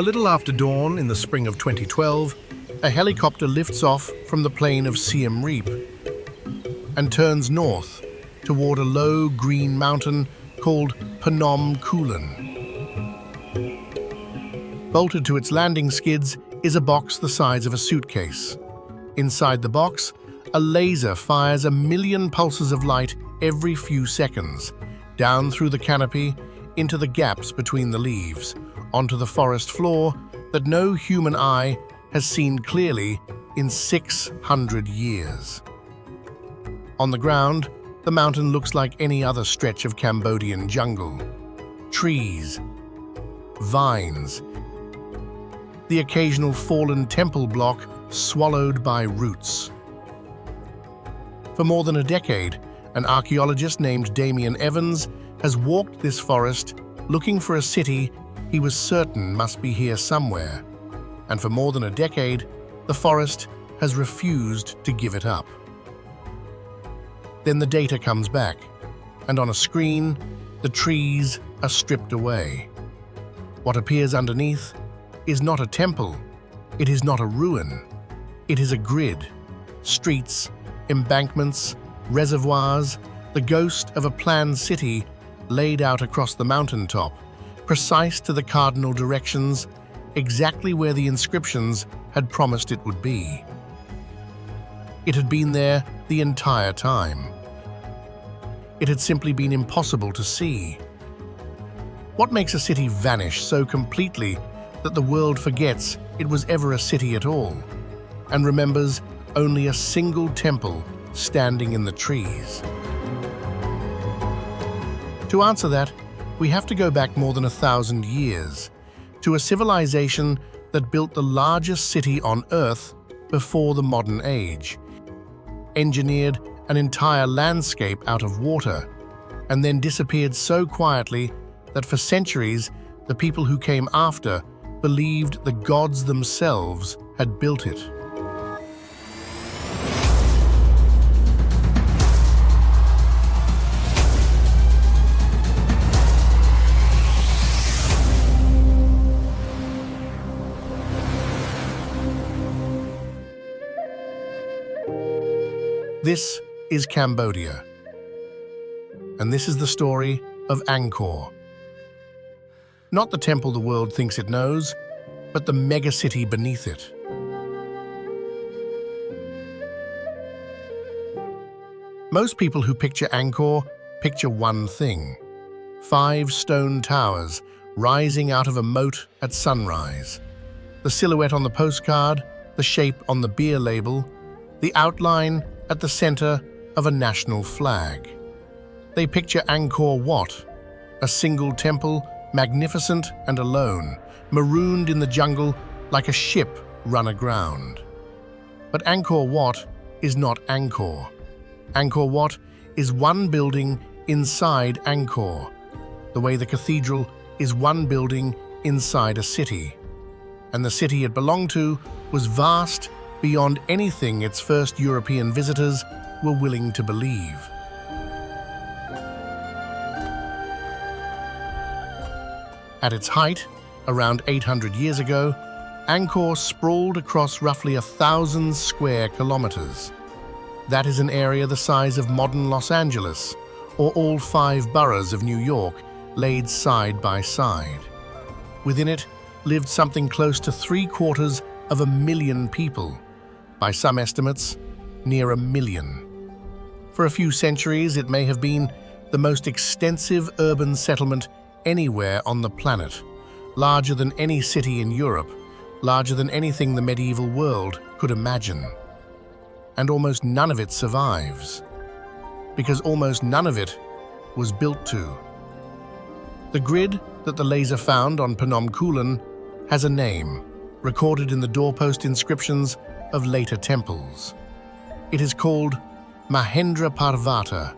little after dawn in the spring of 2012, a helicopter lifts off from the plain of Siem Reap and turns north toward a low green mountain called Phnom Kulen. Bolted to its landing skids is a box the size of a suitcase. Inside the box, a laser fires 1,000,000 pulses of light every few seconds, down through the canopy, into the gaps between the leaves, onto the forest floor that no human eye has seen clearly in 600 years. On the ground, the mountain looks like any other stretch of Cambodian jungle. Trees, vines, the occasional fallen temple block swallowed by roots. For more than a decade, an archaeologist named Damien Evans has walked this forest looking for a city he was certain must be here somewhere. And for more than a decade, the forest has refused to give it up. Then the data comes back, and on a screen, the trees are stripped away. What appears underneath is not a temple, it is not a ruin, it is a grid. Streets, embankments, reservoirs, the ghost of a planned city laid out across the mountaintop, precise to the cardinal directions, exactly where the inscriptions had promised it would be. It had been there the entire time. It had simply been impossible to see. What makes a city vanish so completely that the world forgets it was ever a city at all, and remembers only a single temple standing in the trees? To answer that, we have to go back more than 1,000 years, to a civilization that built the largest city on Earth before the modern age, engineered an entire landscape out of water, and then disappeared so quietly that for centuries the people who came after believed the gods themselves had built it. This is Cambodia, and this is the story of Angkor. Not the temple the world thinks it knows, but the megacity beneath it. Most people who picture Angkor picture one thing: 5 stone towers rising out of a moat at sunrise. The silhouette on the postcard, the shape on the beer label, the outline at the center of a national flag. They picture Angkor Wat, a single temple, magnificent and alone, marooned in the jungle like a ship run aground. But Angkor Wat is not Angkor. Angkor Wat is one building inside Angkor, the way the cathedral is one building inside a city. And the city it belonged to was vast beyond anything its first European visitors were willing to believe. At its height, around 800 years ago, Angkor sprawled across roughly 1,000 square kilometers. That is an area the size of modern Los Angeles, or all 5 boroughs of New York laid side by side. Within it lived something close to 750,000 people. By some estimates, near 1,000,000. For a few centuries, it may have been the most extensive urban settlement anywhere on the planet, larger than any city in Europe, larger than anything the medieval world could imagine. And almost none of it survives, because almost none of it was built to. The grid that the laser found on Phnom Kulen has a name, recorded in the doorpost inscriptions of later temples. It is called Mahendra Parvata,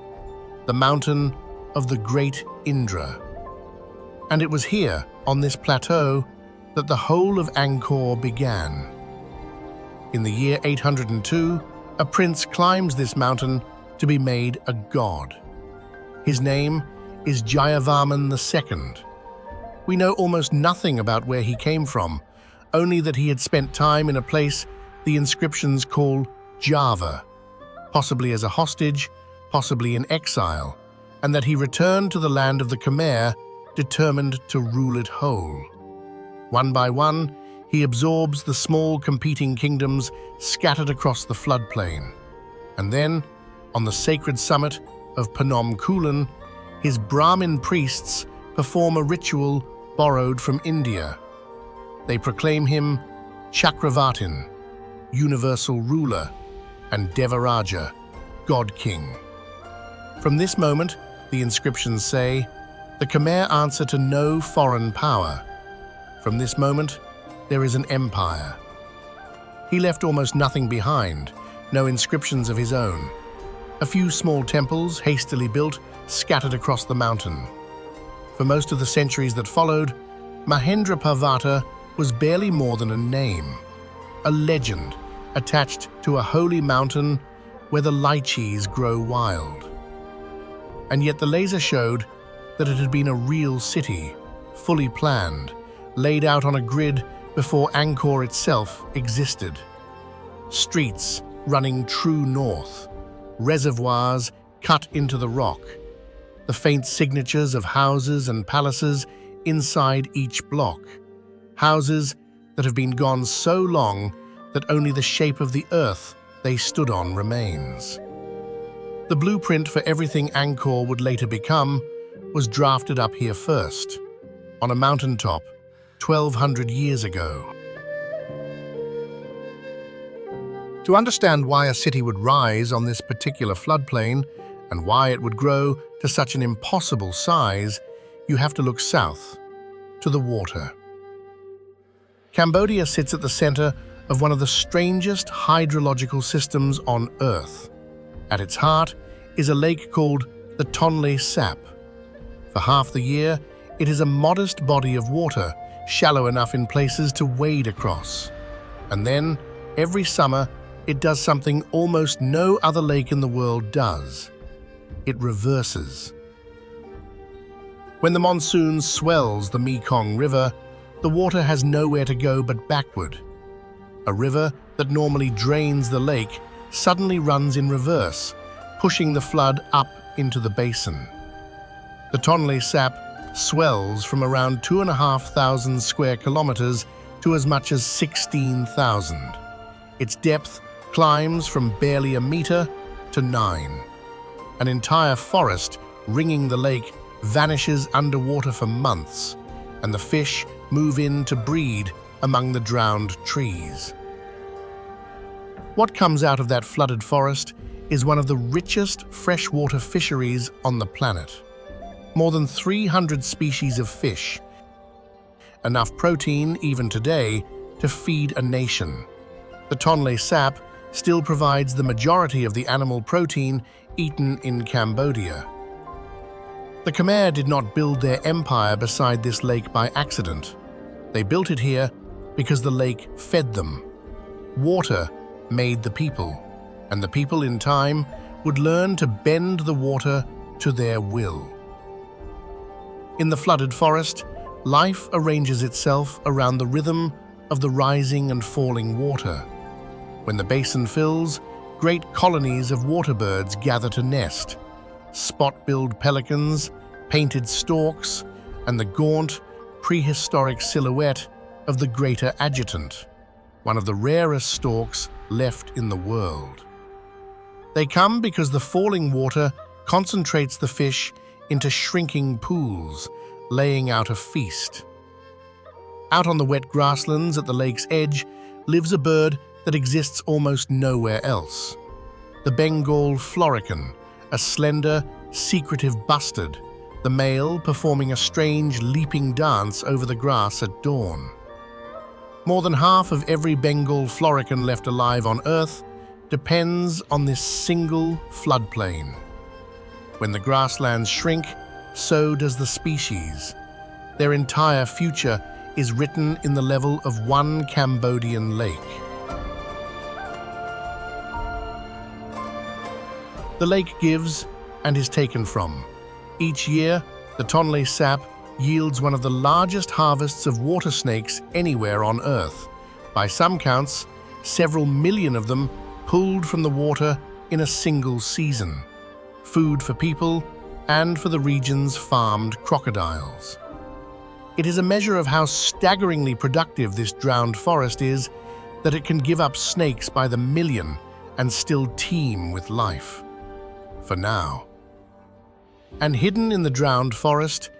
the mountain of the great Indra. And it was here, on this plateau, that the whole of Angkor began. In the year 802, a prince climbs this mountain to be made a god. His name is Jayavarman II. We know almost nothing about where he came from, only that he had spent time in a place the inscriptions call Java, possibly as a hostage, possibly in exile, and that he returned to the land of the Khmer, determined to rule it whole. One by one, he absorbs the small competing kingdoms scattered across the floodplain. And then, on the sacred summit of Phnom Kulen, his Brahmin priests perform a ritual borrowed from India. They proclaim him Chakravartin, universal ruler, and Devaraja, God King. From this moment, the inscriptions say, the Khmer answer to no foreign power. From this moment, there is an empire. He left almost nothing behind, no inscriptions of his own. A few small temples, hastily built, scattered across the mountain. For most of the centuries that followed, Mahendra Parvata was barely more than a name, a legend attached to a holy mountain where the lychees grow wild. And yet the laser showed that it had been a real city, fully planned, laid out on a grid before Angkor itself existed. Streets running true north, reservoirs cut into the rock, the faint signatures of houses and palaces inside each block, houses that have been gone so long that only the shape of the earth they stood on remains. The blueprint for everything Angkor would later become was drafted up here first, on a mountaintop 1,200 years ago. To understand why a city would rise on this particular floodplain and why it would grow to such an impossible size, you have to look south, to the water. Cambodia sits at the center of one of the strangest hydrological systems on Earth. At its heart is a lake called the Tonle Sap. For half the year, it is a modest body of water, shallow enough in places to wade across. And then, every summer, it does something almost no other lake in the world does. It reverses. When the monsoon swells the Mekong River, the water has nowhere to go but backward. A river that normally drains the lake suddenly runs in reverse, pushing the flood up into the basin. The Tonle Sap swells from around 2,500 square kilometers to as much as 16,000. Its depth climbs from barely a meter to 9. An entire forest ringing the lake vanishes underwater for months, and the fish move in to breed among the drowned trees. What comes out of that flooded forest is one of the richest freshwater fisheries on the planet. More than 300 species of fish, enough protein even today to feed a nation. The Tonle Sap still provides the majority of the animal protein eaten in Cambodia. The Khmer did not build their empire beside this lake by accident. They built it here because the lake fed them. Water made the people, and the people in time would learn to bend the water to their will. In the flooded forest, life arranges itself around the rhythm of the rising and falling water. When the basin fills, great colonies of water birds gather to nest. Spot-billed pelicans, painted storks, and the gaunt, prehistoric silhouette of the greater adjutant, one of the rarest storks left in the world. They come because the falling water concentrates the fish into shrinking pools, laying out a feast. Out on the wet grasslands at the lake's edge lives a bird that exists almost nowhere else. The Bengal florican, a slender, secretive bustard, the male performing a strange leaping dance over the grass at dawn. More than half of every Bengal florican left alive on Earth depends on this single floodplain. When the grasslands shrink, so does the species. Their entire future is written in the level of one Cambodian lake. The lake gives and is taken from. Each year, the Tonle Sap yields one of the largest harvests of water snakes anywhere on Earth. By some counts, several million of them pulled from the water in a single season. Food for people and for the region's farmed crocodiles. It is a measure of how staggeringly productive this drowned forest is that it can give up snakes by the million and still teem with life. For now. And hidden in the drowned forest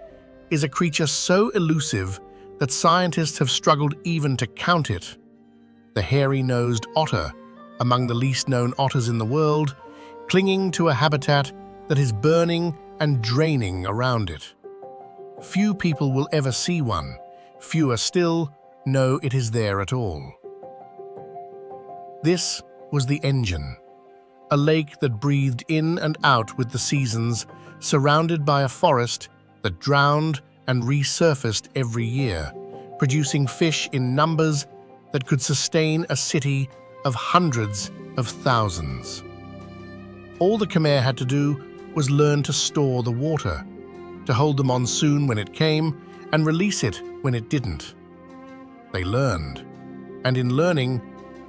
is a creature so elusive that scientists have struggled even to count it. The hairy-nosed otter, among the least-known otters in the world, clinging to a habitat that is burning and draining around it. Few people will ever see one. Fewer still know it is there at all. This was the Engine, a lake that breathed in and out with the seasons, surrounded by a forest that drowned and resurfaced every year, producing fish in numbers that could sustain a city of hundreds of thousands. All the Khmer had to do was learn to store the water, to hold the monsoon when it came and release it when it didn't. They learned, and in learning,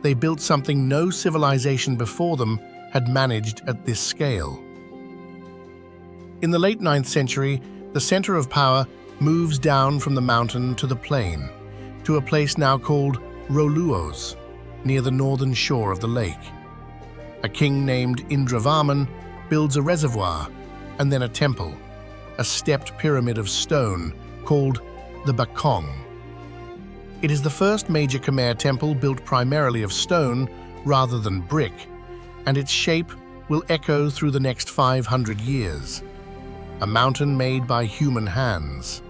they built something no civilization before them had managed at this scale. In the late 9th century, the center of power moves down from the mountain to the plain, to a place now called Roluos, near the northern shore of the lake. A king named Indravarman builds a reservoir and then a temple, a stepped pyramid of stone called the Bakong. It is the first major Khmer temple built primarily of stone rather than brick, and its shape will echo through the next 500 years. A mountain made by human hands,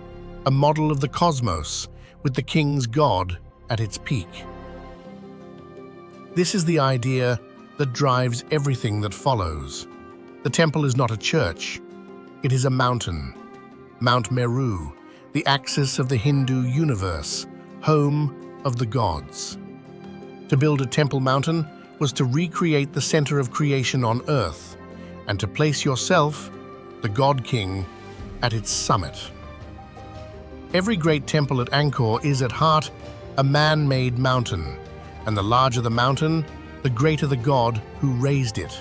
a model of the cosmos with the king's god at its peak. This is the idea that drives everything that follows. The temple is not a church, it is a mountain. Mount Meru, the axis of the Hindu universe, home of the gods. To build a temple mountain was to recreate the center of creation on earth, and to place yourself, the God King, at its summit. Every great temple at Angkor is at heart a man-made mountain, and the larger the mountain, the greater the god who raised it.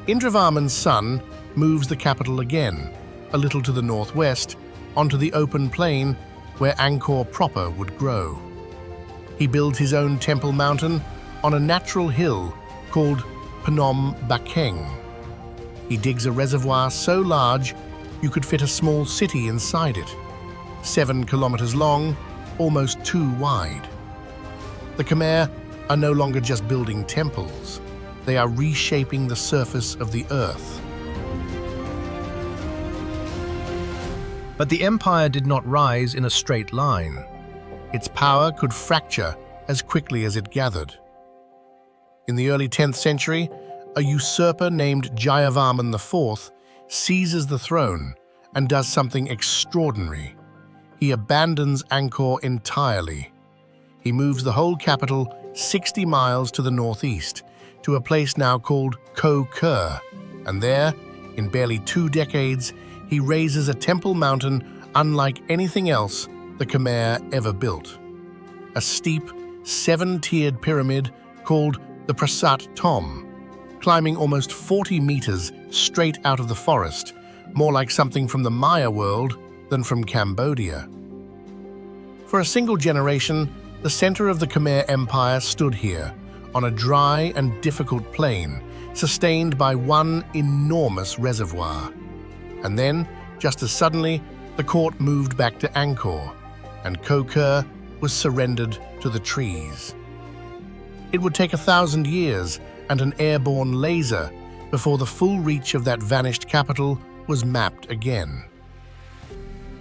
Indravarman's son moves the capital again, a little to the northwest, onto the open plain where Angkor proper would grow. He builds his own temple mountain on a natural hill called Phnom Bakeng. He digs a reservoir so large you could fit a small city inside it, 7 kilometers long, almost 2 wide. The Khmer are no longer just building temples, they are reshaping the surface of the earth. But the empire did not rise in a straight line. Its power could fracture as quickly as it gathered. In the early 10th century, a usurper named Jayavarman IV seizes the throne and does something extraordinary. He abandons Angkor entirely. He moves the whole capital 60 miles to the northeast, to a place now called Koh Ker, and there, in barely 2 decades, he raises a temple mountain unlike anything else the Khmer ever built. A steep, 7-tiered pyramid called the Prasat Tom, climbing almost 40 meters straight out of the forest, more like something from the Maya world than from Cambodia. For a single generation, the center of the Khmer Empire stood here, on a dry and difficult plain, sustained by one enormous reservoir. And then, just as suddenly, the court moved back to Angkor, and Koh Ker was surrendered to the trees. It would take 1,000 years and an airborne laser before the full reach of that vanished capital was mapped again.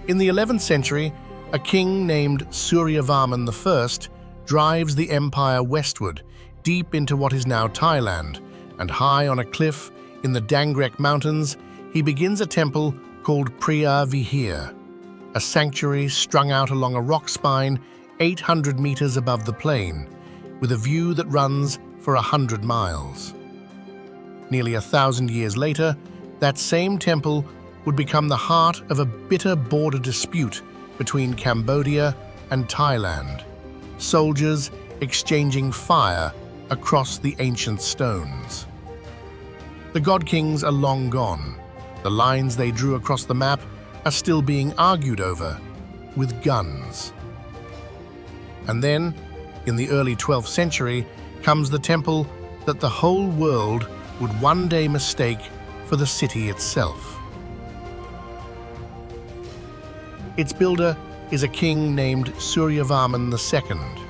In the 11th century, a king named Suryavarman I drives the empire westward, deep into what is now Thailand, and high on a cliff in the Dangrek Mountains, he begins a temple called Priya Vihir, a sanctuary strung out along a rock spine 800 meters above the plain, with a view that runs for 100 miles. Nearly 1,000 years later, that same temple would become the heart of a bitter border dispute between Cambodia and Thailand, soldiers exchanging fire across the ancient stones. The God Kings are long gone. The lines they drew across the map are still being argued over, with guns. And then, in the early 12th century, comes the temple that the whole world would one day mistake for the city itself. Its builder is a king named Suryavarman II.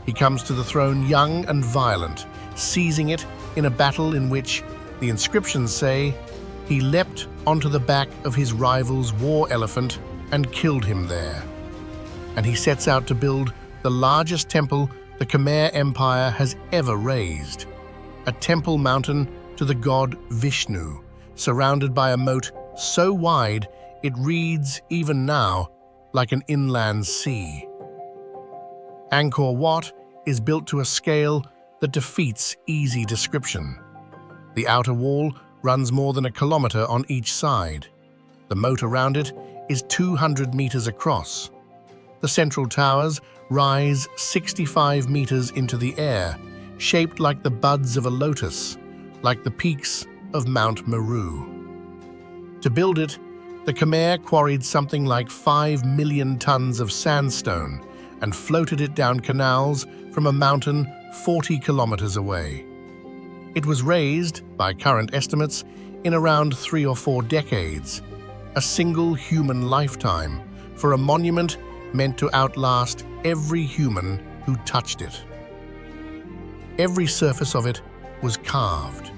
He comes to the throne young and violent, seizing it in a battle in which, the inscriptions say, he leapt onto the back of his rival's war elephant and killed him there. And he sets out to build the largest temple the Khmer Empire has ever raised, a temple mountain to the god Vishnu, surrounded by a moat so wide it reads, even now, like an inland sea. Angkor Wat is built to a scale that defeats easy description. The outer wall runs more than a kilometer on each side. The moat around it is 200 meters across. The central towers rise 65 meters into the air, shaped like the buds of a lotus, like the peaks of Mount Meru. To build it, the Khmer quarried something like 5 million tons of sandstone and floated it down canals from a mountain 40 kilometers away. It was raised, by current estimates, in around 3 or 4 decades, a single human lifetime for a monument meant to outlast every human who touched it. Every surface of it was carved.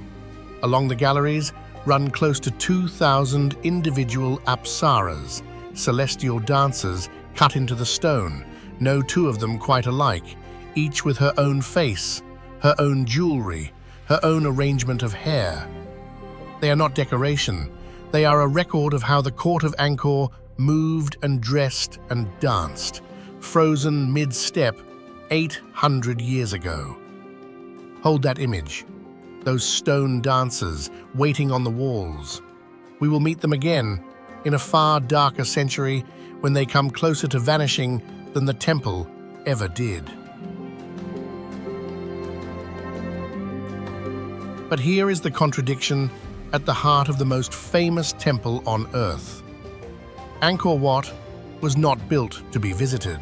Along the galleries run close to 2,000 individual apsaras, celestial dancers cut into the stone, no two of them quite alike, each with her own face, her own jewelry, her own arrangement of hair. They are not decoration, they are a record of how the court of Angkor moved and dressed and danced, frozen mid-step 800 years ago. Hold that image, those stone dancers waiting on the walls. We will meet them again in a far darker century when they come closer to vanishing than the temple ever did. But here is the contradiction at the heart of the most famous temple on earth. Angkor Wat was not built to be visited.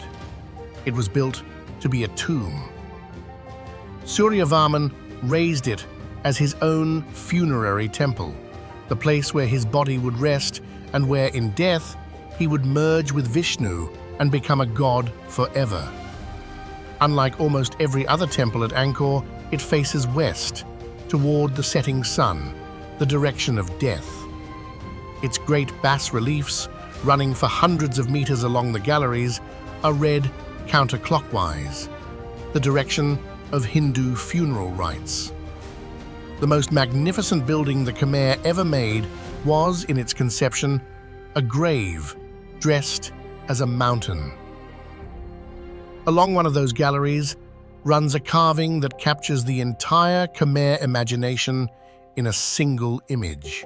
It was built to be a tomb. Suryavarman raised it as his own funerary temple, the place where his body would rest and where, in death, he would merge with Vishnu and become a god forever. Unlike almost every other temple at Angkor, it faces west, toward the setting sun, the direction of death. Its great bas-reliefs, running for hundreds of meters along the galleries, are read counterclockwise, the direction of Hindu funeral rites. The most magnificent building the Khmer ever made was, in its conception, a grave dressed as a mountain. Along one of those galleries runs a carving that captures the entire Khmer imagination in a single image.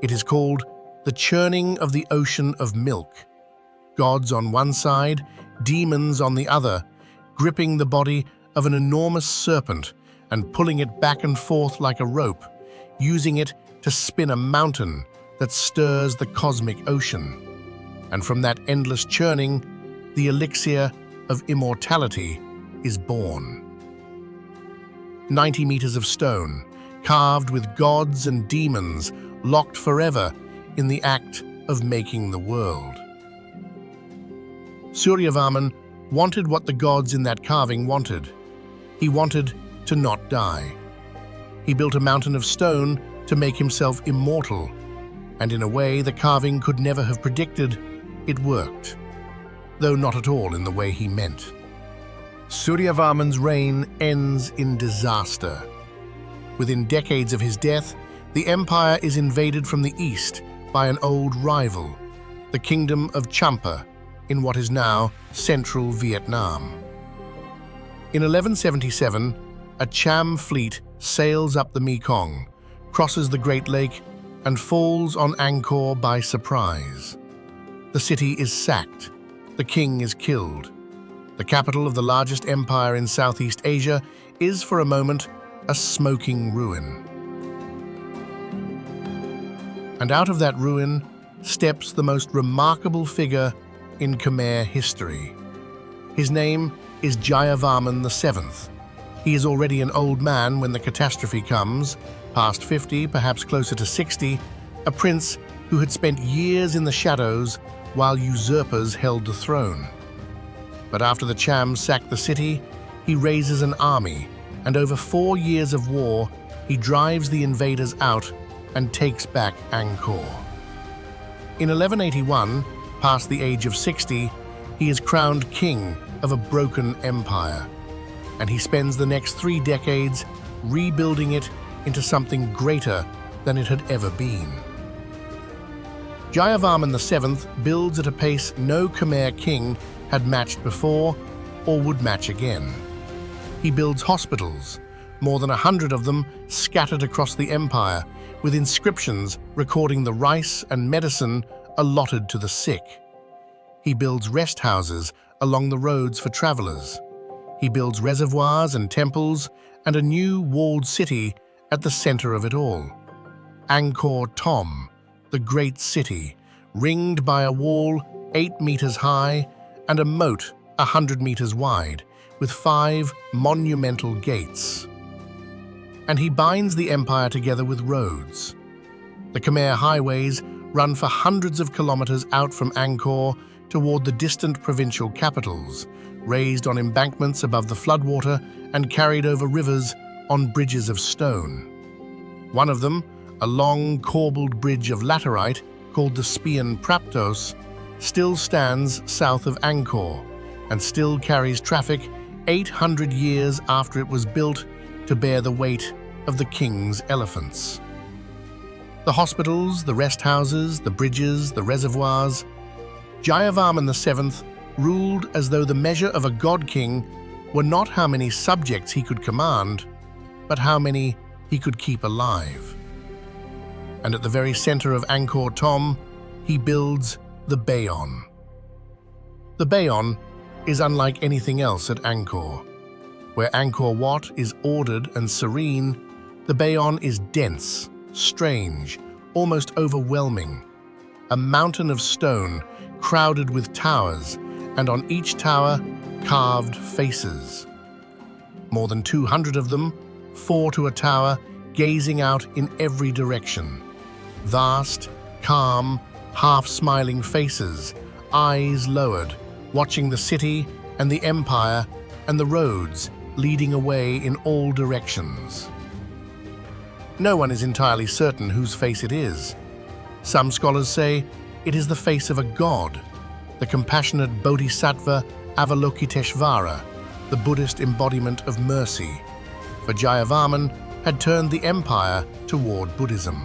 It is called the churning of the ocean of milk. Gods on one side, demons on the other, gripping the body of an enormous serpent and pulling it back and forth like a rope, using it to spin a mountain that stirs the cosmic ocean. And from that endless churning, the elixir of immortality is born. 90 meters of stone, carved with gods and demons, locked forever in the act of making the world. Suryavarman wanted what the gods in that carving wanted. He wanted to not die. He built a mountain of stone to make himself immortal, and in a way the carving could never have predicted, it worked, though not at all in the way he meant. Suryavarman's reign ends in disaster. Within decades of his death, the empire is invaded from the east by an old rival, the kingdom of Champa, in what is now central Vietnam. In 1177, a Cham fleet sails up the Mekong, crosses the Great Lake, and falls on Angkor by surprise. The city is sacked. The king is killed. The capital of the largest empire in Southeast Asia is, for a moment, a smoking ruin. And out of that ruin steps the most remarkable figure in Khmer history. His name is Jayavarman VII. He is already an old man when the catastrophe comes, past 50, perhaps closer to 60, a prince who had spent years in the shadows while usurpers held the throne. But after the Chams sacked the city, he raises an army, and over 4 years of war, he drives the invaders out and takes back Angkor. In 1181, past the age of 60, he is crowned king of a broken empire, and he spends the next 3 decades rebuilding it into something greater than it had ever been. Jayavarman VII builds at a pace no Khmer king had matched before or would match again. He builds hospitals, more than 100 of them scattered across the empire, with inscriptions recording the rice and medicine allotted to the sick. He builds rest houses along the roads for travelers. He builds reservoirs and temples and a new walled city at the center of it all. Angkor Thom, the great city, ringed by a wall 8 meters high and a moat 100 meters wide, with 5 monumental gates. And he binds the empire together with roads. The Khmer highways run for hundreds of kilometers out from Angkor toward the distant provincial capitals, raised on embankments above the floodwater and carried over rivers on bridges of stone. One of them, a long, corbelled bridge of laterite called the Spion Praptos, still stands south of Angkor and still carries traffic 800 years after it was built to bear the weight of the king's elephants. The hospitals, the rest houses, the bridges, the reservoirs. Jayavarman VII ruled as though the measure of a god-king were not how many subjects he could command, but how many he could keep alive. And at the very center of Angkor Thom, he builds the Bayon. The Bayon is unlike anything else at Angkor. Where Angkor Wat is ordered and serene, the Bayon is dense, strange, almost overwhelming. A mountain of stone crowded with towers, and on each tower, carved faces. More than 200 of them, 4 to a tower, gazing out in every direction. Vast, calm, half-smiling faces, eyes lowered, watching the city and the empire and the roads leading away in all directions. No one is entirely certain whose face it is. Some scholars say it is the face of a god, the compassionate Bodhisattva Avalokiteshvara, the Buddhist embodiment of mercy, for Jayavarman had turned the empire toward Buddhism.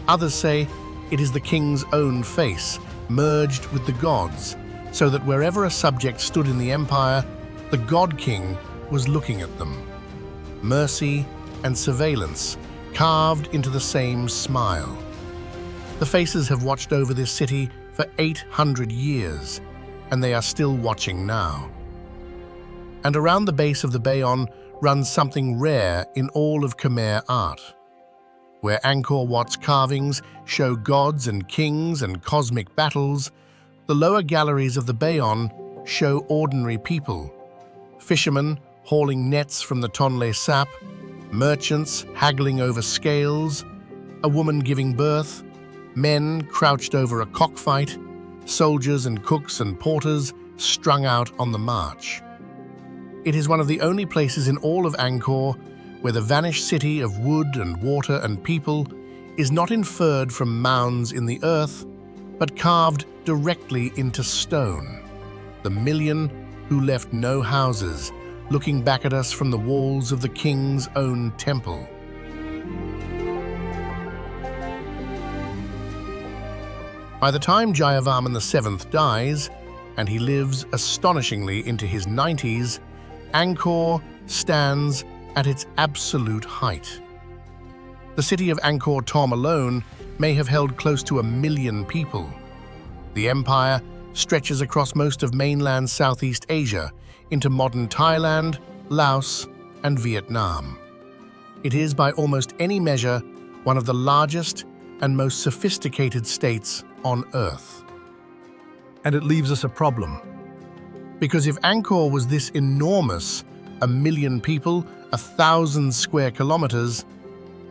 Others say it is the king's own face, merged with the gods, so that wherever a subject stood in the empire, the god-king was looking at them. Mercy and surveillance carved into the same smile. The faces have watched over this city for 800 years, and they are still watching now. And around the base of the Bayon runs something rare in all of Khmer art. Where Angkor Wat's carvings show gods and kings and cosmic battles, the lower galleries of the Bayon show ordinary people. Fishermen hauling nets from the Tonle Sap, merchants haggling over scales, a woman giving birth, men crouched over a cockfight, soldiers and cooks and porters strung out on the march. It is one of the only places in all of Angkor where the vanished city of wood and water and people is not inferred from mounds in the earth, but carved directly into stone. The million who left no houses, looking back at us from the walls of the king's own temple. By the time Jayavarman VII dies, and he lives astonishingly into his 90s, Angkor stands at its absolute height. The city of Angkor Thom alone may have held close to 1 million people. The empire stretches across most of mainland Southeast Asia into modern Thailand, Laos, and Vietnam. It is, by almost any measure, one of the largest and most sophisticated states on Earth. And it leaves us a problem. Because if Angkor was this enormous, 1 million people, 1,000 square kilometers,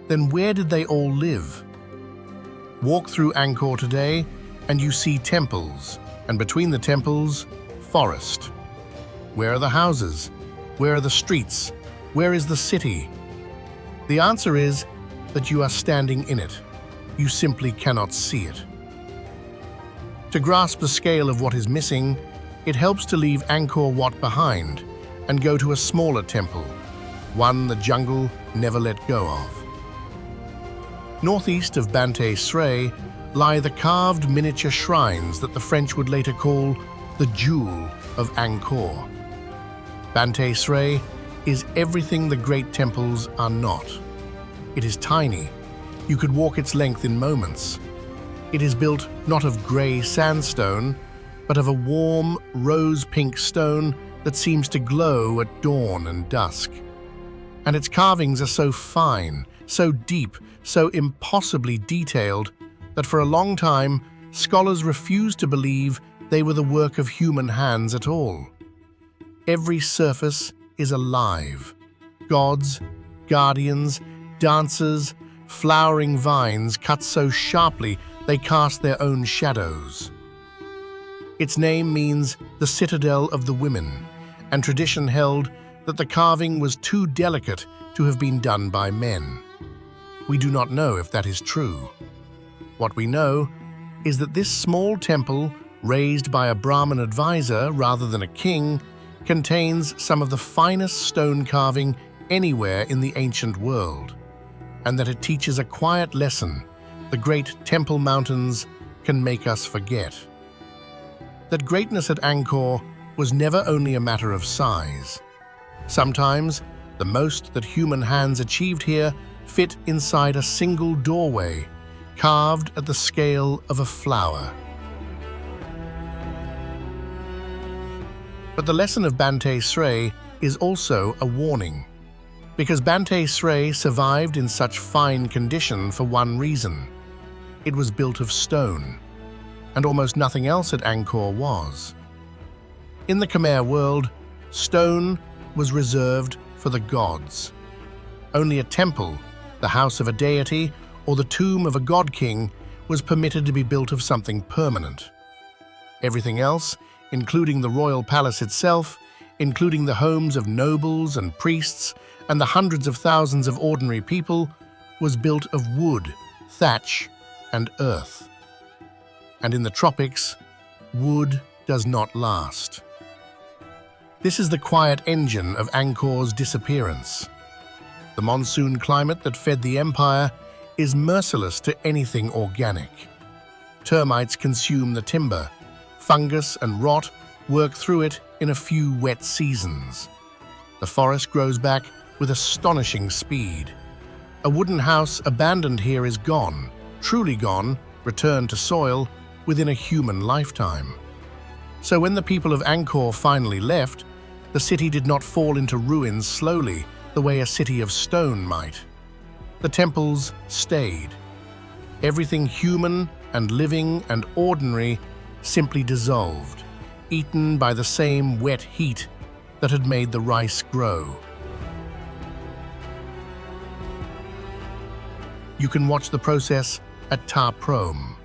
then where did they all live? Walk through Angkor today and you see temples, and between the temples, forest. Where are the houses? Where are the streets? Where is the city? The answer is that you are standing in it. You simply cannot see it. To grasp the scale of what is missing, it helps to leave Angkor Wat behind and go to a smaller temple, one the jungle never let go of. Northeast of Bantay Sray lie the carved miniature shrines that the French would later call the Jewel of Angkor. Bantay Sray is everything the great temples are not. It is tiny. You could walk its length in moments. It is built not of grey sandstone, but of a warm, rose-pink stone that seems to glow at dawn and dusk. And its carvings are so fine, so deep, so impossibly detailed that for a long time, scholars refused to believe they were the work of human hands at all. Every surface is alive. Gods, guardians, dancers, flowering vines cut so sharply they cast their own shadows. Its name means the citadel of the women, and tradition held that the carving was too delicate to have been done by men. We do not know if that is true. What we know is that this small temple, raised by a Brahmin advisor rather than a king, contains some of the finest stone carving anywhere in the ancient world, and that it teaches a quiet lesson the great temple mountains can make us forget. That greatness at Angkor was never only a matter of size. Sometimes, the most that human hands achieved here fit inside a single doorway, carved at the scale of a flower. But the lesson of Bantay Sray is also a warning, because Bantay Sray survived in such fine condition for one reason. It was built of stone, and almost nothing else at Angkor was. In the Khmer world, stone was reserved for the gods. Only a temple, the house of a deity, or the tomb of a god king was permitted to be built of something permanent. Everything else, including the royal palace itself, including the homes of nobles and priests, and the hundreds of thousands of ordinary people, was built of wood, thatch, and earth. And in the tropics, wood does not last. This is the quiet engine of Angkor's disappearance. The monsoon climate that fed the empire is merciless to anything organic. Termites consume the timber. Fungus and rot work through it in a few wet seasons. The forest grows back with astonishing speed. A wooden house abandoned here is gone, truly gone, returned to soil within a human lifetime. So when the people of Angkor finally left, the city did not fall into ruins slowly the way a city of stone might. The temples stayed. Everything human and living and ordinary simply dissolved, eaten by the same wet heat that had made the rice grow. You can watch the process at Ta Prohm.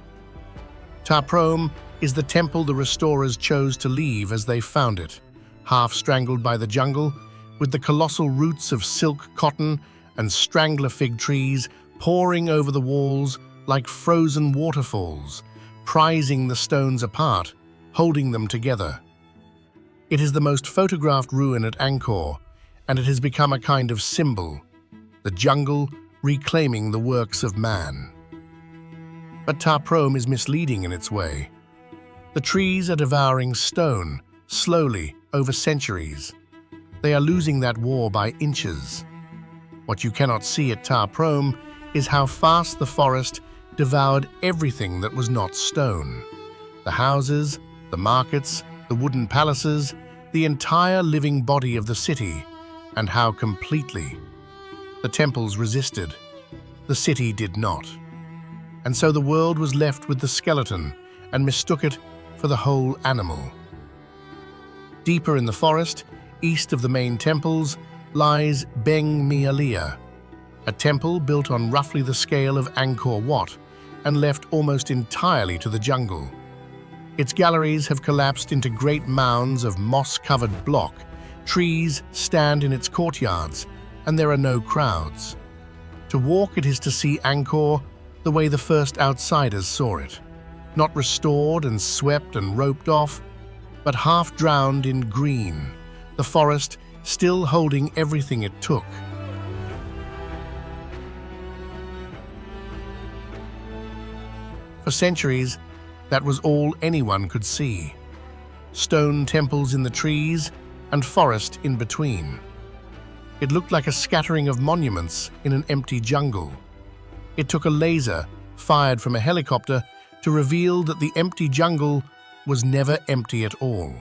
Ta Prohm is the temple the restorers chose to leave as they found it, half strangled by the jungle, with the colossal roots of silk cotton and strangler fig trees pouring over the walls like frozen waterfalls, prizing the stones apart, holding them together. It is the most photographed ruin at Angkor, and it has become a kind of symbol, the jungle reclaiming the works of man. But Ta Prohm is misleading in its way. The trees are devouring stone, slowly, over centuries. They are losing that war by inches. What you cannot see at Ta Prohm is how fast the forest devoured everything that was not stone. The houses, the markets, the wooden palaces, the entire living body of the city, and how completely. The temples resisted. The city did not. And so the world was left with the skeleton and mistook it for the whole animal. Deeper in the forest, east of the main temples, lies Beng Mialia, a temple built on roughly the scale of Angkor Wat and left almost entirely to the jungle. Its galleries have collapsed into great mounds of moss-covered block, trees stand in its courtyards, and there are no crowds. To walk it is to see Angkor the way the first outsiders saw it, not restored and swept and roped off, but half drowned in green, the forest still holding everything it took. For centuries, that was all anyone could see. Stone temples in the trees and forest in between. It looked like a scattering of monuments in an empty jungle. It took a laser fired from a helicopter to reveal that the empty jungle was never empty at all.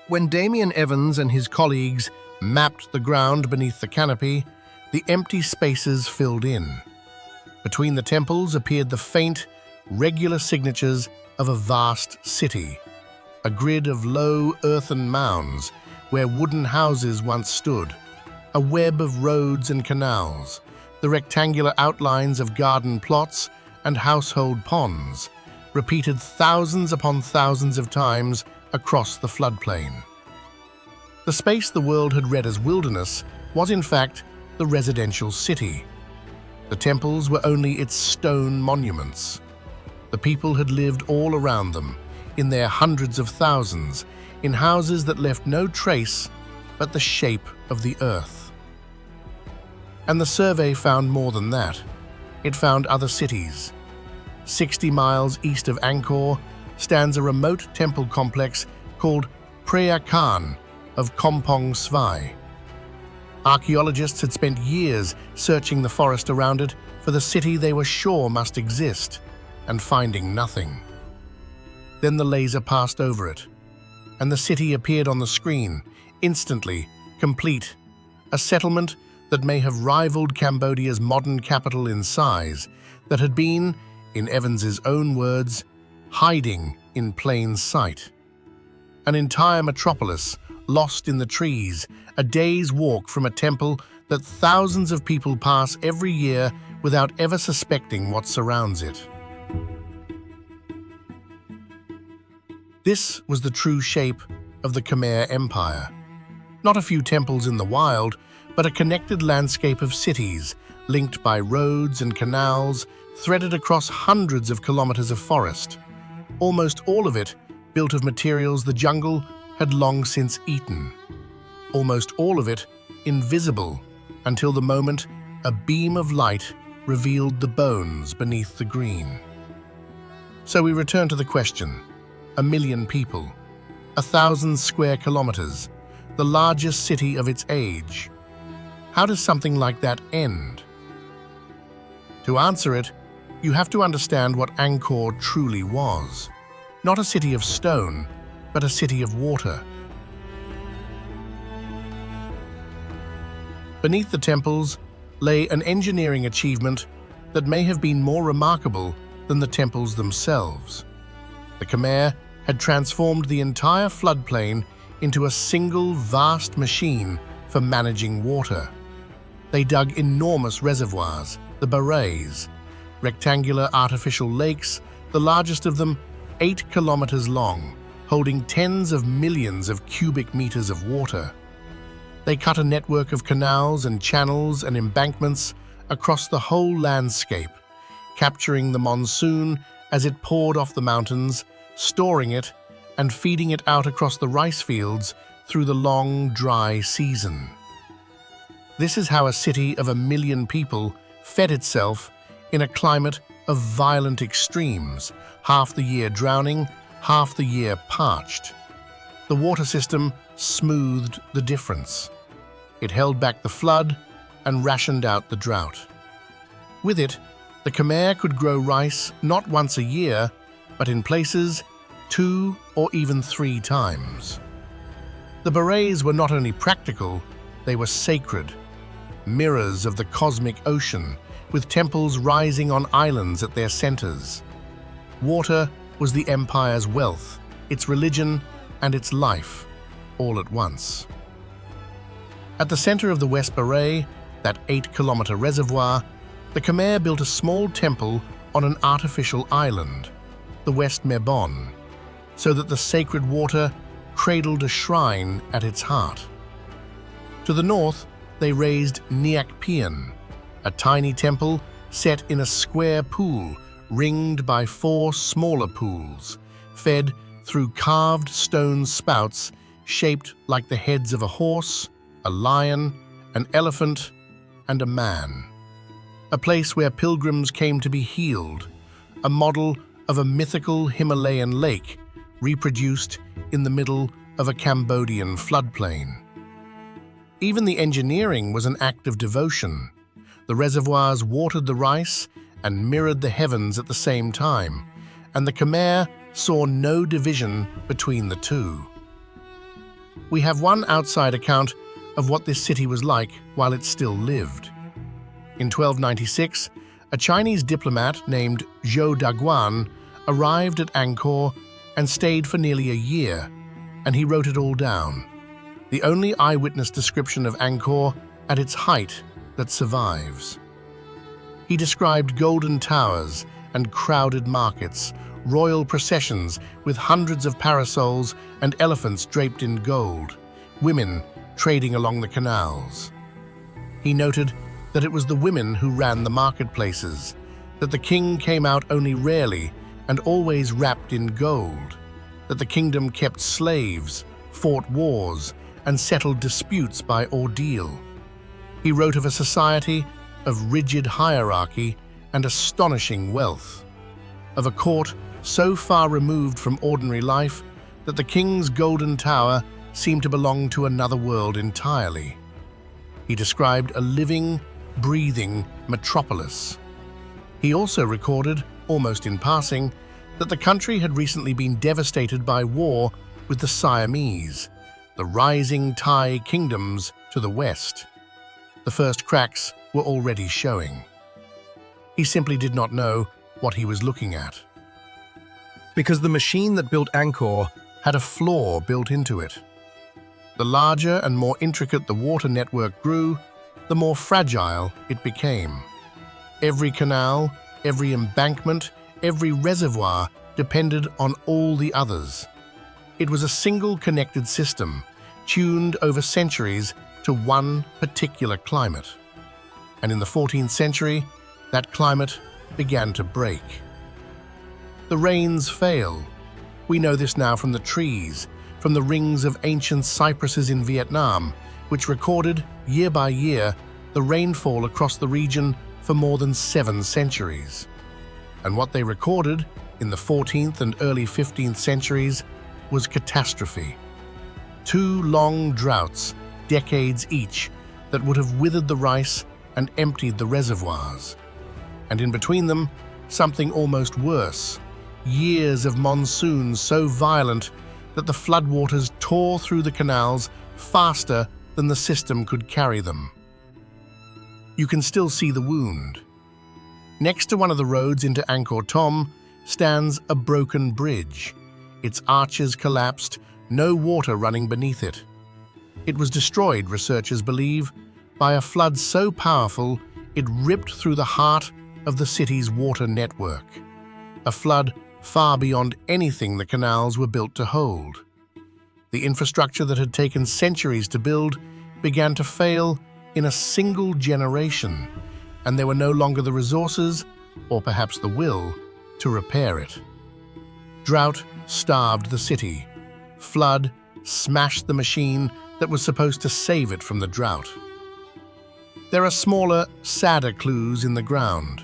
When Damien Evans and his colleagues mapped the ground beneath the canopy, the empty spaces filled in. Between the temples appeared the faint, regular signatures of a vast city, a grid of low earthen mounds where wooden houses once stood, a web of roads and canals, the rectangular outlines of garden plots and household ponds, repeated thousands upon thousands of times across the floodplain. The space the world had read as wilderness was in fact the residential city. The temples were only its stone monuments. The people had lived all around them, in their hundreds of thousands, in houses that left no trace but the shape of the earth. And the survey found more than that. It found other cities. 60 miles east of Angkor stands a remote temple complex called Preah Khan of Kompong Svai. Archaeologists had spent years searching the forest around it for the city they were sure must exist, and finding nothing. Then the laser passed over it, and the city appeared on the screen, instantly, complete, a settlement that may have rivaled Cambodia's modern capital in size, that had been, in Evans's own words, hiding in plain sight. An entire metropolis, lost in the trees, a day's walk from a temple that thousands of people pass every year without ever suspecting what surrounds it. This was the true shape of the Khmer Empire. Not a few temples in the wild, but a connected landscape of cities, linked by roads and canals, threaded across hundreds of kilometers of forest. Almost all of it built of materials the jungle had long since eaten. Almost all of it invisible until the moment a beam of light revealed the bones beneath the green. So we return to the question. 1 million people, 1,000 square kilometers, the largest city of its age. How does something like that end? To answer it, you have to understand what Angkor truly was. Not a city of stone, but a city of water. Beneath the temples lay an engineering achievement that may have been more remarkable than the temples themselves. The Khmer had transformed the entire floodplain into a single vast machine for managing water. They dug enormous reservoirs, the barrays, rectangular artificial lakes, the largest of them 8 kilometers long, holding tens of millions of cubic meters of water. They cut a network of canals and channels and embankments across the whole landscape, capturing the monsoon as it poured off the mountains, storing it, and feeding it out across the rice fields through the long, dry season. This is how a city of 1 million people fed itself in a climate of violent extremes, half the year drowning, half the year parched. The water system smoothed the difference. It held back the flood and rationed out the drought. With it, the Khmer could grow rice not once a year, but in places 2 or even 3 times. The berets were not only practical, they were sacred, mirrors of the cosmic ocean, with temples rising on islands at their centers. Water was the empire's wealth, its religion, and its life, all at once. At the center of the West Beret, that 8-kilometer reservoir, the Khmer built a small temple on an artificial island, the West Mebon, so that the sacred water cradled a shrine at its heart. To the north, they raised Niak Pian, a tiny temple set in a square pool ringed by 4 smaller pools, fed through carved stone spouts shaped like the heads of a horse, a lion, an elephant, and a man. A place where pilgrims came to be healed, a model of a mythical Himalayan lake reproduced in the middle of a Cambodian floodplain. Even the engineering was an act of devotion. The reservoirs watered the rice and mirrored the heavens at the same time, and the Khmer saw no division between the two. We have one outside account of what this city was like while it still lived. In 1296, a Chinese diplomat named Zhou Daguan arrived at Angkor and stayed for nearly a year, and he wrote it all down. The only eyewitness description of Angkor at its height that survives. He described golden towers and crowded markets, royal processions with hundreds of parasols and elephants draped in gold, women trading along the canals. He noted that it was the women who ran the marketplaces, that the king came out only rarely and always wrapped in gold, that the kingdom kept slaves, fought wars, and settled disputes by ordeal. He wrote of a society of rigid hierarchy and astonishing wealth, of a court so far removed from ordinary life that the king's golden tower seemed to belong to another world entirely. He described a living, breathing metropolis. He also recorded, almost in passing, that the country had recently been devastated by war with the Siamese, the rising Thai kingdoms to the west. The first cracks were already showing. He simply did not know what he was looking at. Because the machine that built Angkor Had a flaw built into it. The larger and more intricate the water network grew, the more fragile it became. Every canal, every embankment, every reservoir depended on all the others. It was a single connected system, tuned over centuries to one particular climate. And in the 14th century, that climate began to break. The rains fail. We know this now from the trees, from the rings of ancient cypresses in Vietnam, which recorded, year by year, the rainfall across the region for more than 7 centuries. And what they recorded in the 14th and early 15th centuries was catastrophe. 2 long droughts, decades each, that would have withered the rice and emptied the reservoirs. And in between them, something almost worse. Years of monsoons so violent that the floodwaters tore through the canals faster than the system could carry them. You can still see the wound. Next to one of the roads into Angkor Thom stands a broken bridge. Its arches collapsed, no water running beneath it. It was destroyed, researchers believe, by a flood so powerful it ripped through the heart of the city's water network. A flood far beyond anything the canals were built to hold. The infrastructure that had taken centuries to build began to fail in a single generation, and there were no longer the resources, or perhaps the will, to repair it. Drought starved the city. Flood smashed the machine that was supposed to save it from the drought. There are smaller, sadder clues in the ground.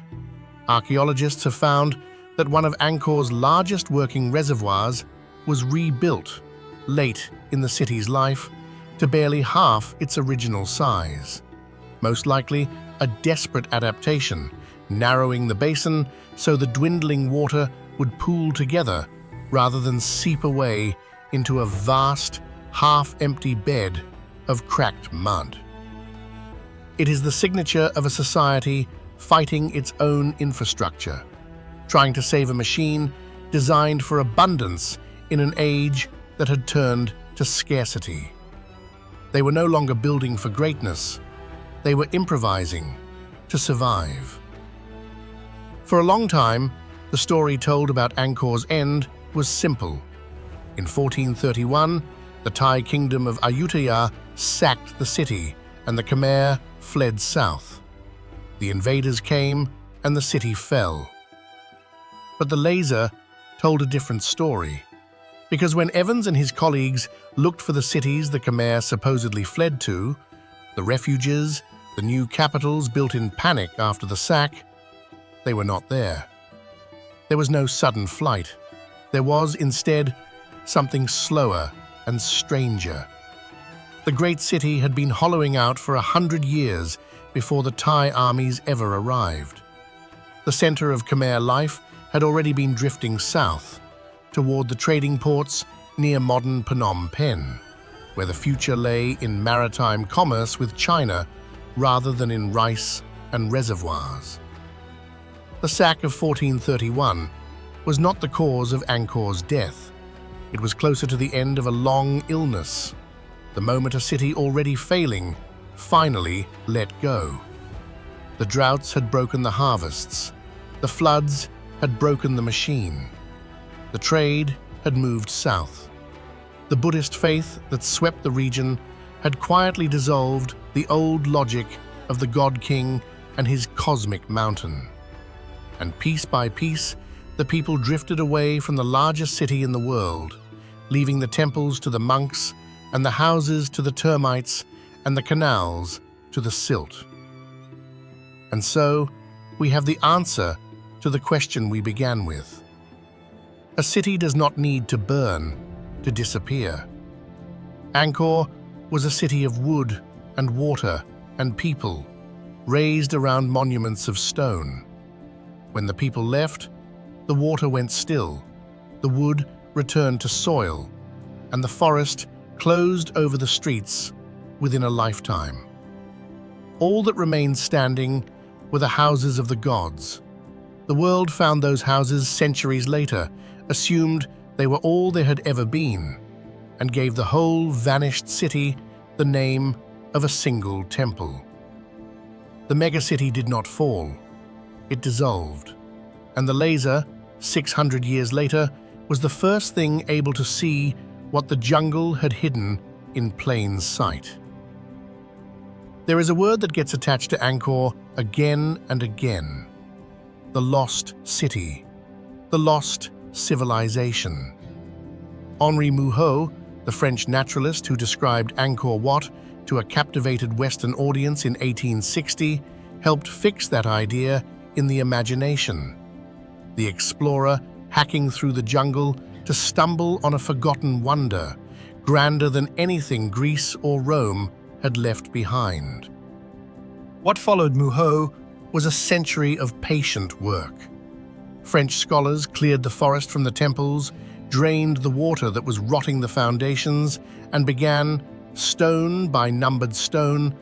Archaeologists have found that one of Angkor's largest working reservoirs was rebuilt late in the city's life to barely half its original size. Most likely a desperate adaptation, narrowing the basin so the dwindling water would pool together rather than seep away into a vast, half-empty bed of cracked mud. It is the signature of a society fighting its own infrastructure, trying to save a machine designed for abundance in an age that had turned to scarcity. They were no longer building for greatness, they were improvising to survive. For a long time, the story told about Angkor's end was simple. In 1431, the Thai kingdom of Ayutthaya sacked the city and the Khmer fled south. The invaders came and the city fell. But the laser told a different story, because when Evans and his colleagues looked for the cities the Khmer supposedly fled to, the refuges, the new capitals built in panic after the sack, they were not there. There was no sudden flight. There was, instead, something slower and stranger. The great city had been hollowing out for 100 years before the Thai armies ever arrived. The center of Khmer life had already been drifting south, toward the trading ports near modern Phnom Penh, where the future lay in maritime commerce with China rather than in rice and reservoirs. The sack of 1431 was not the cause of Angkor's death. It was closer to the end of a long illness, the moment a city already failing finally let go. The droughts had broken the harvests. The floods had broken the machine. The trade had moved south. The Buddhist faith that swept the region had quietly dissolved the old logic of the God King and his cosmic mountain. And piece by piece, the people drifted away from the largest city in the world, leaving the temples to the monks and the houses to the termites and the canals to the silt. And so, we have the answer to the question we began with. A city does not need to burn to disappear. Angkor was a city of wood and water and people, raised around monuments of stone. When the people left, the water went still, the wood returned to soil, and the forest closed over the streets within a lifetime. All that remained standing were the houses of the gods. The world found those houses centuries later, assumed they were all there had ever been, and gave the whole vanished city the name of a single temple. The megacity did not fall. It dissolved, and the laser, 600 years later, was the first thing able to see what the jungle had hidden in plain sight. There is a word that gets attached to Angkor again and again: the lost city, the lost civilization. Henri Mouhot, the French naturalist who described Angkor Wat to a captivated Western audience in 1860, helped fix that idea in the imagination. The explorer hacking through the jungle to stumble on a forgotten wonder, grander than anything Greece or Rome had left behind. What followed Mouhot was a century of patient work. French scholars cleared the forest from the temples, drained the water that was rotting the foundations, and began, stone by numbered stone,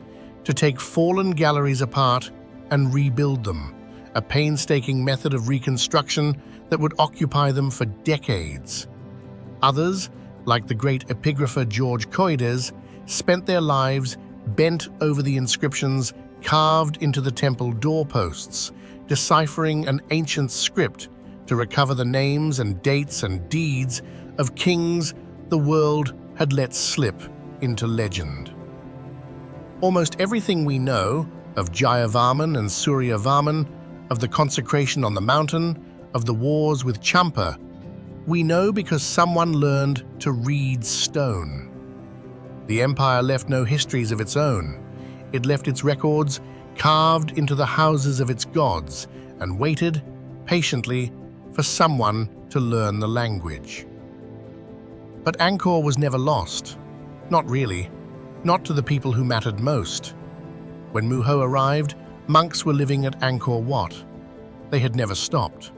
to take fallen galleries apart and rebuild them, a painstaking method of reconstruction that would occupy them for decades. Others, like the great epigrapher George Coides, spent their lives bent over the inscriptions carved into the temple doorposts, deciphering an ancient script to recover the names and dates and deeds of kings the world had let slip into legend. Almost everything we know of Jayavarman and Suryavarman, of the consecration on the mountain, of the wars with Champa, we know because someone learned to read stone. The empire left no histories of its own. It left its records carved into the houses of its gods and waited, patiently, for someone to learn the language. But Angkor was never lost. Not really. Not to the people who mattered most. When Mouhot arrived, monks were living at Angkor Wat, they had never stopped.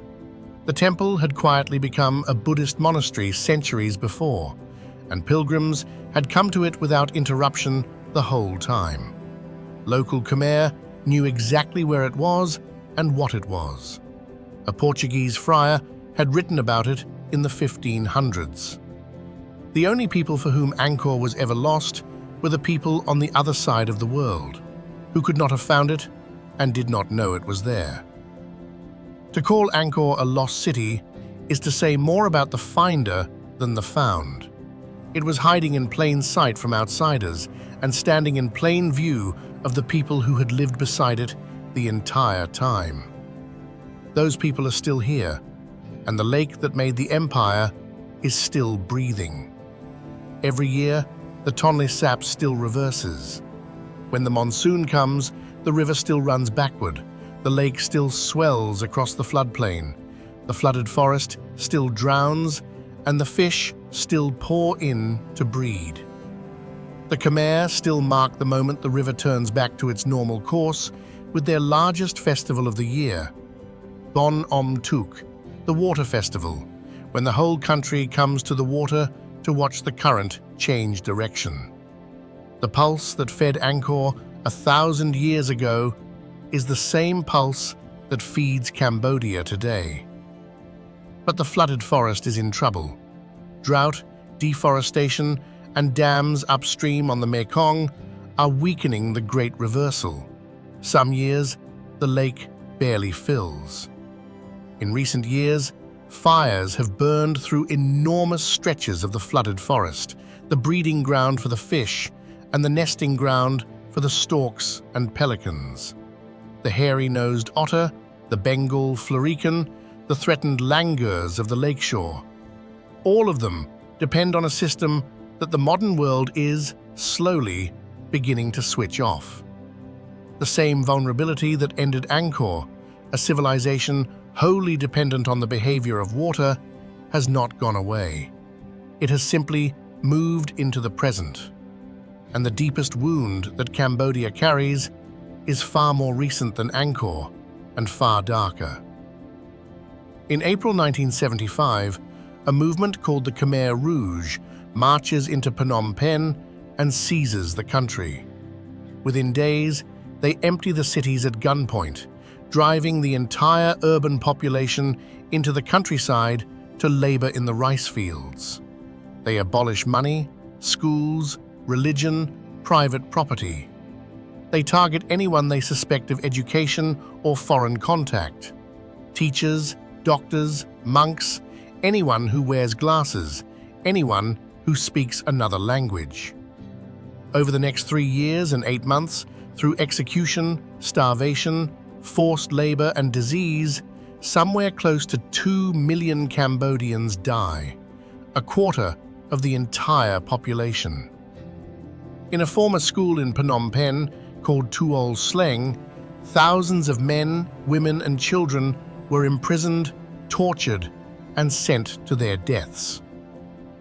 The temple had quietly become a Buddhist monastery centuries before, and pilgrims had come to it without interruption the whole time. Local Khmer knew exactly where it was and what it was. A Portuguese friar had written about it in the 1500s. The only people for whom Angkor was ever lost were the people on the other side of the world, who could not have found it and did not know it was there. To call Angkor a lost city is to say more about the finder than the found. It was hiding in plain sight from outsiders and standing in plain view of the people who had lived beside it the entire time. Those people are still here, and the lake that made the empire is still breathing. Every year, the Tonle Sap still reverses. When the monsoon comes, the river still runs backward, the lake still swells across the floodplain, the flooded forest still drowns, and the fish still pour in to breed. The Khmer still mark the moment the river turns back to its normal course with their largest festival of the year, Bon Om Tuk, the water festival, when the whole country comes to the water to watch the current change direction. The pulse that fed Angkor 1,000 years ago is the same pulse that feeds Cambodia today. But the flooded forest is in trouble. Drought, deforestation, and dams upstream on the Mekong are weakening the Great Reversal. Some years, the lake barely fills. In recent years, fires have burned through enormous stretches of the flooded forest, the breeding ground for the fish and the nesting ground for the storks and pelicans. The hairy-nosed otter, the Bengal florican, the threatened langurs of the lakeshore. All of them depend on a system that the modern world is, slowly, beginning to switch off. The same vulnerability that ended Angkor, a civilization wholly dependent on the behavior of water, has not gone away. It has simply moved into the present. And the deepest wound that Cambodia carries is far more recent than Angkor and far darker. In April 1975, a movement called the Khmer Rouge marches into Phnom Penh and seizes the country. Within days, they empty the cities at gunpoint, driving the entire urban population into the countryside to labor in the rice fields. They abolish money, schools, religion, private property. They target anyone they suspect of education or foreign contact. Teachers, doctors, monks, anyone who wears glasses, anyone who speaks another language. Over the next 3 years and 8 months, through execution, starvation, forced labor, and disease, somewhere close to 2 million Cambodians die, a quarter of the entire population. In a former school in Phnom Penh called Tuol Sleng, thousands of men, women, and children were imprisoned, tortured, and sent to their deaths.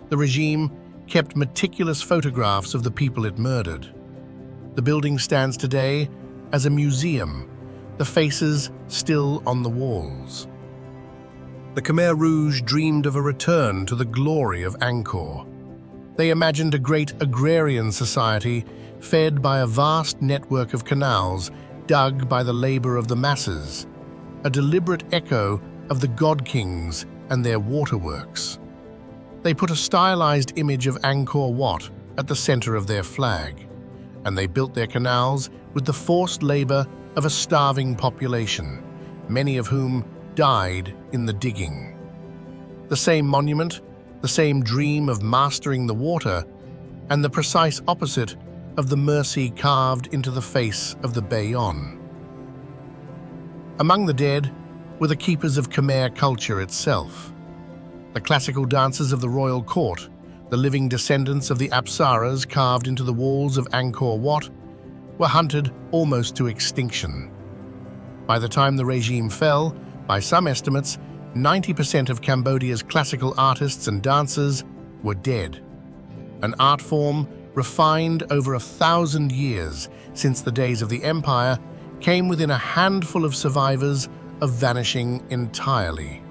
The regime kept meticulous photographs of the people it murdered. The building stands today as a museum, the faces still on the walls. The Khmer Rouge dreamed of a return to the glory of Angkor. They imagined a great agrarian society fed by a vast network of canals dug by the labor of the masses, a deliberate echo of the god kings and their waterworks. They put a stylized image of Angkor Wat at the center of their flag, and they built their canals with the forced labor of a starving population, many of whom died in the digging. The same monument, the same dream of mastering the water, and the precise opposite of the mercy carved into the face of the Bayon. Among the dead were the keepers of Khmer culture itself. The classical dancers of the royal court, the living descendants of the Apsaras carved into the walls of Angkor Wat, were hunted almost to extinction. By the time the regime fell, by some estimates, 90% of Cambodia's classical artists and dancers were dead. An art form refined over 1,000 years since the days of the empire came within a handful of survivors of vanishing entirely.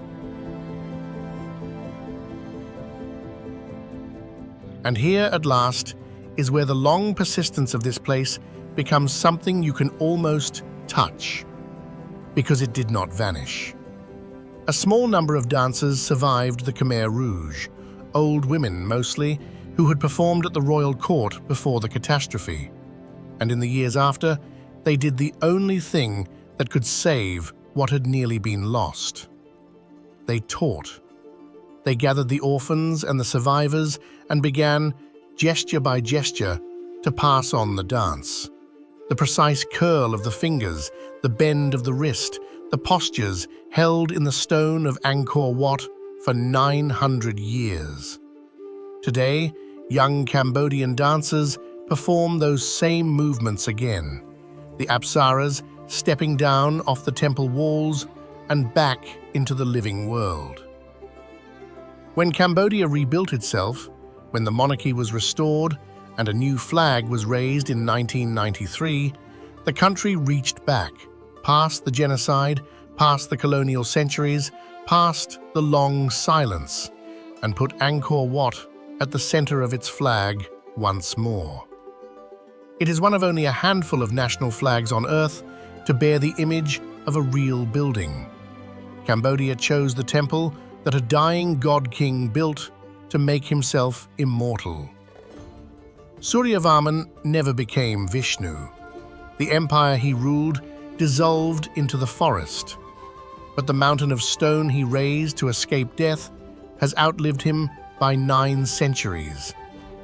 And here, at last, is where the long persistence of this place becomes something you can almost touch, because it did not vanish. A small number of dancers survived the Khmer Rouge, old women mostly, who had performed at the royal court before the catastrophe. And in the years after, they did the only thing that could save what had nearly been lost. They taught. They gathered the orphans and the survivors and began, gesture by gesture, to pass on the dance. The precise curl of the fingers, the bend of the wrist, the postures held in the stone of Angkor Wat for 900 years. Today, young Cambodian dancers perform those same movements again, the apsaras stepping down off the temple walls and back into the living world. When Cambodia rebuilt itself, when the monarchy was restored and a new flag was raised in 1993, the country reached back, past the genocide, past the colonial centuries, past the long silence, and put Angkor Wat at the center of its flag once more. It is one of only a handful of national flags on Earth to bear the image of a real building. Cambodia chose the temple that a dying god-king built to make himself immortal. Suryavarman never became Vishnu. The empire he ruled dissolved into the forest, but the mountain of stone he raised to escape death has outlived him by 9 centuries,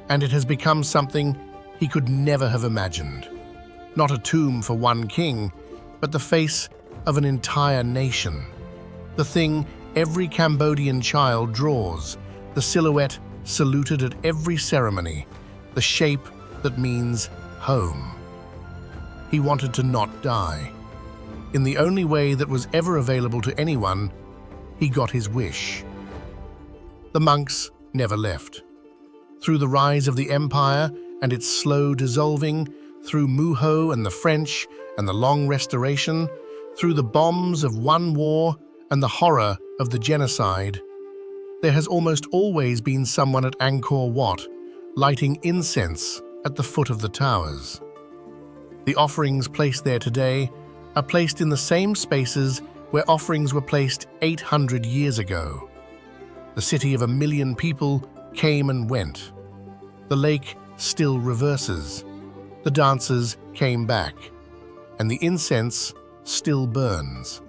and it has become something he could never have imagined. Not a tomb for one king, but the face of an entire nation. The thing every Cambodian child draws, the silhouette saluted at every ceremony, the shape that means home. He wanted to not die. In the only way that was ever available to anyone, he got his wish. The monks never left. Through the rise of the empire and its slow dissolving, through Muho and the French and the long restoration, through the bombs of one war and the horror of the genocide, there has almost always been someone at Angkor Wat lighting incense at the foot of the towers. The offerings placed there today are placed in the same spaces where offerings were placed 800 years ago. The city of 1 million people came and went. The lake still reverses. The dancers came back, and the incense still burns.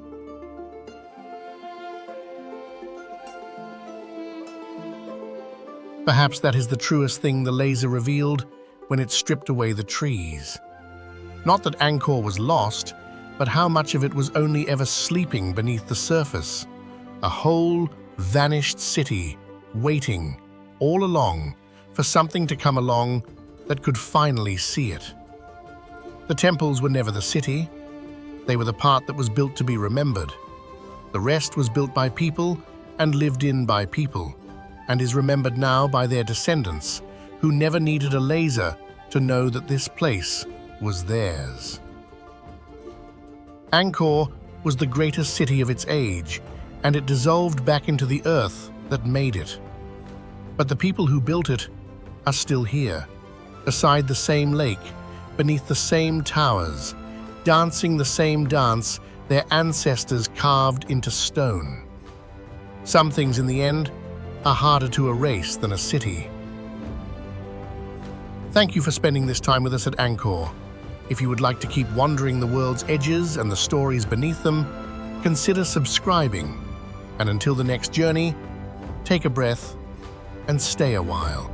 Perhaps that is the truest thing the laser revealed when it stripped away the trees. Not that Angkor was lost, but how much of it was only ever sleeping beneath the surface. A whole vanished city, waiting, all along, for something to come along that could finally see it. The temples were never the city. They were the part that was built to be remembered. The rest was built by people and lived in by people, and is remembered now by their descendants, who never needed a laser to know that this place was theirs. Angkor was the greatest city of its age, and it dissolved back into the earth that made it. But the people who built it are still here, beside the same lake, beneath the same towers, dancing the same dance their ancestors carved into stone. Some things in the end are harder to erase than a city. Thank you for spending this time with us at Angkor. If you would like to keep wandering the world's edges and the stories beneath them, consider subscribing. And until the next journey, take a breath and stay a while.